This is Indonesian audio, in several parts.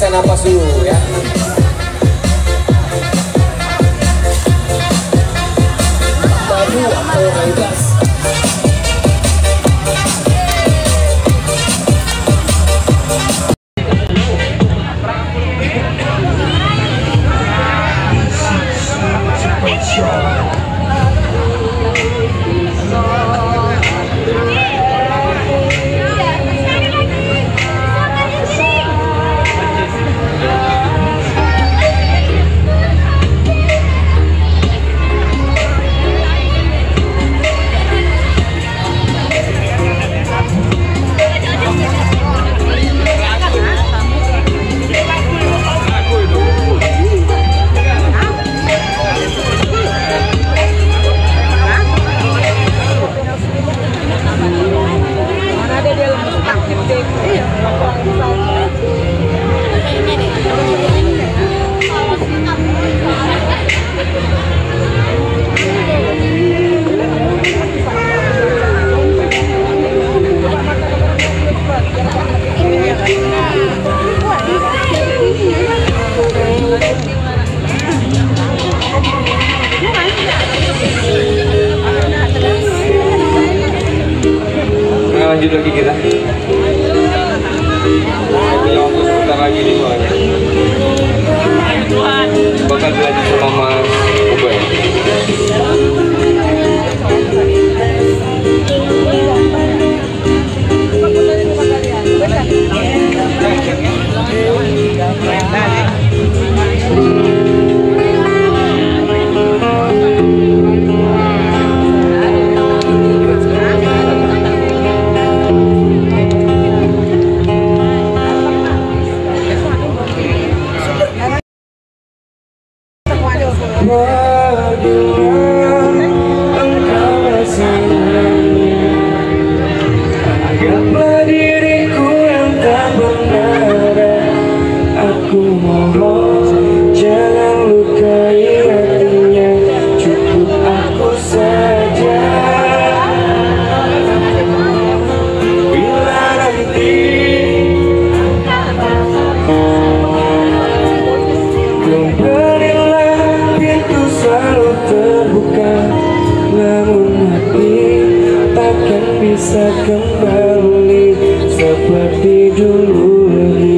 tarik nafas dulu ya. Baru atau bebas. Lanjut lagi kita. Punya waktu sebentar lagi nih soalnya. Bakal dilanjut sama Mas Ubay. Anggaplah diriku yang tak benar. Aku mohon jangan lukai hatinya. Cukup aku saja. Bila nanti kembalilah, pintu selalu terbuka. Namun hati takkan bisa kembali seperti dulu lagi.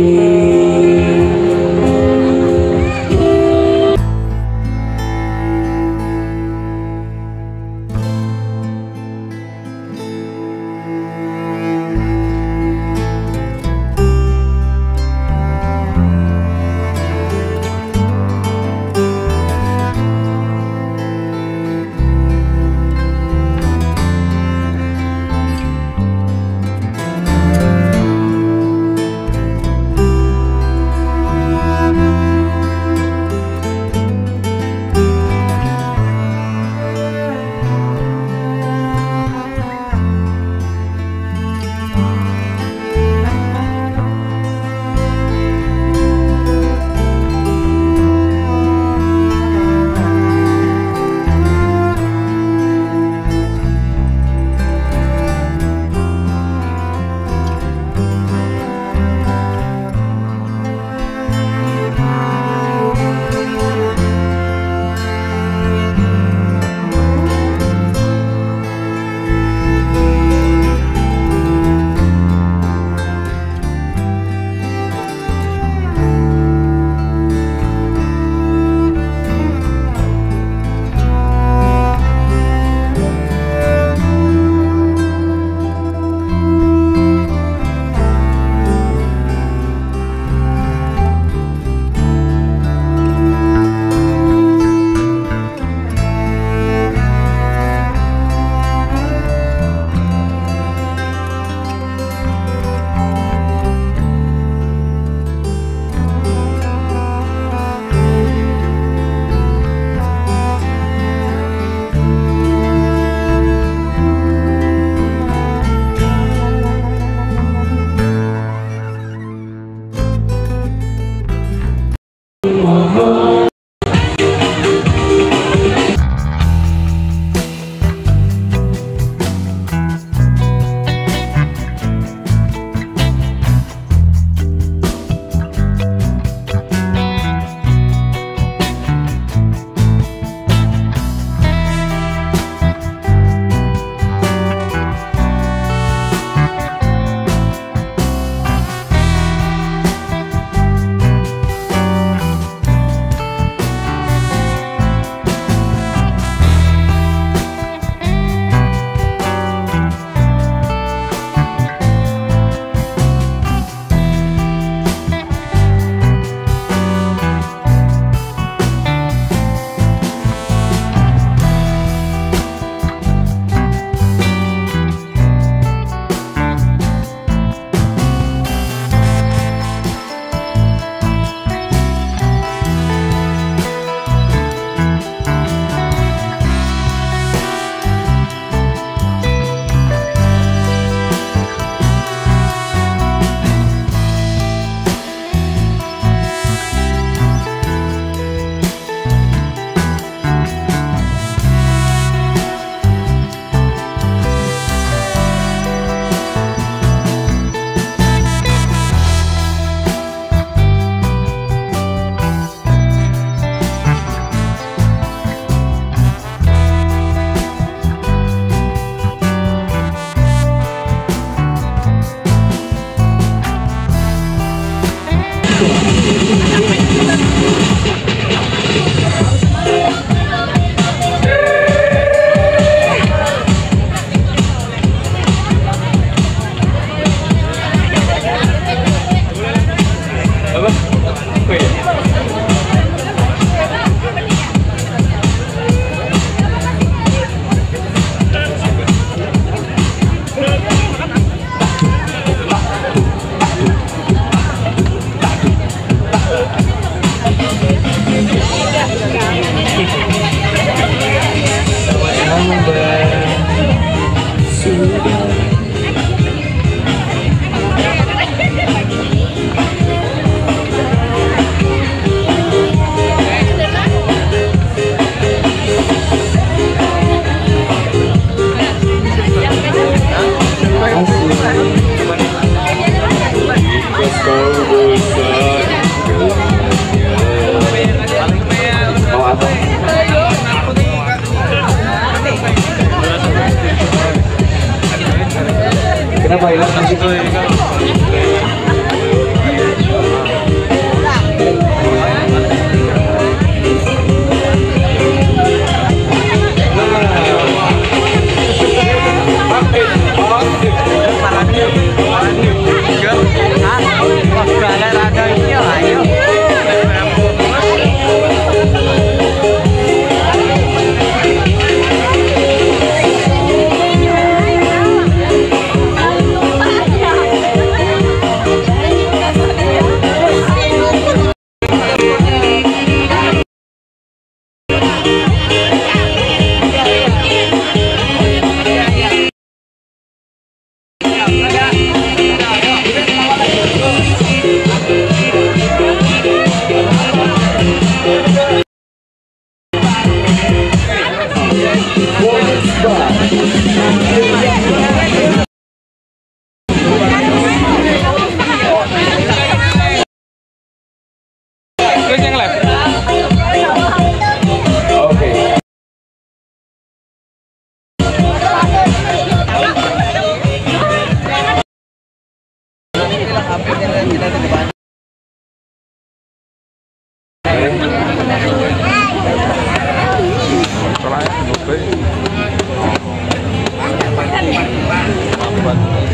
Kenapa hilang di situ?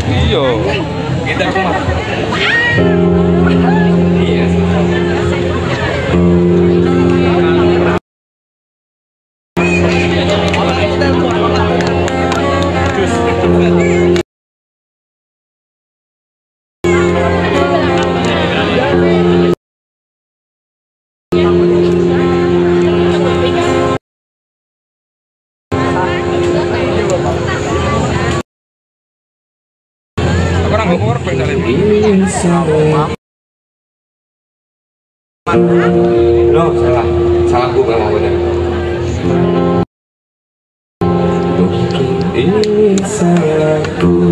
Iya, kita rumah. Iya. No, salah gue memang benar. Ini salahku,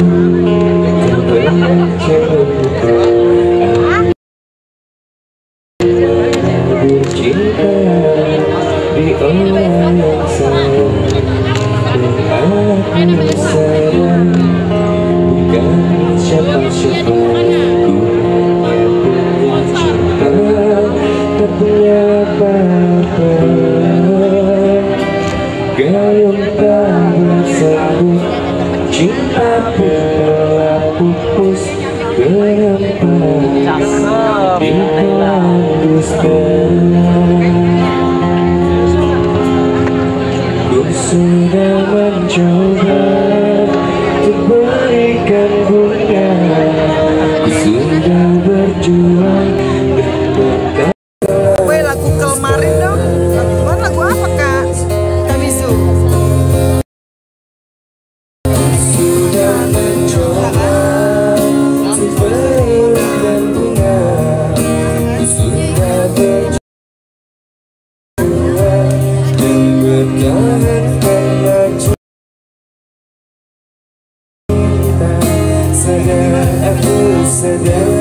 bercinta di orang yang salah, dan aku sadar bukan siapa-siapa. Punya apa-apa, gayung tak bersambut, cinta pun telah pupus, kenapa dihembuskan? Ku sudah mencoba untuk berikan bunga, ku sudah berjuang untuk Lagu kemarin dong, lagu apa kak? Kamisu. sudah mencoba untuk berikan bunga, ku sudah berjuang dan bertahankan cinta. Sadar aku sadar.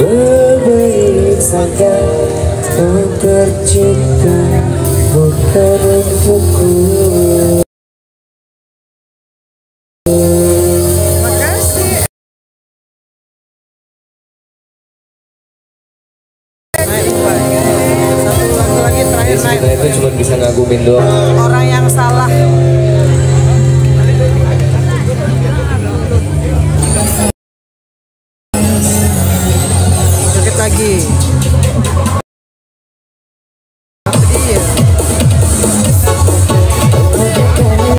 berbaik sangka kau tercipta bukan untukku. Makasih. Satu lagu lagi terakhir Jadi kita itu cuma bisa ngagumin doang. orang yang salah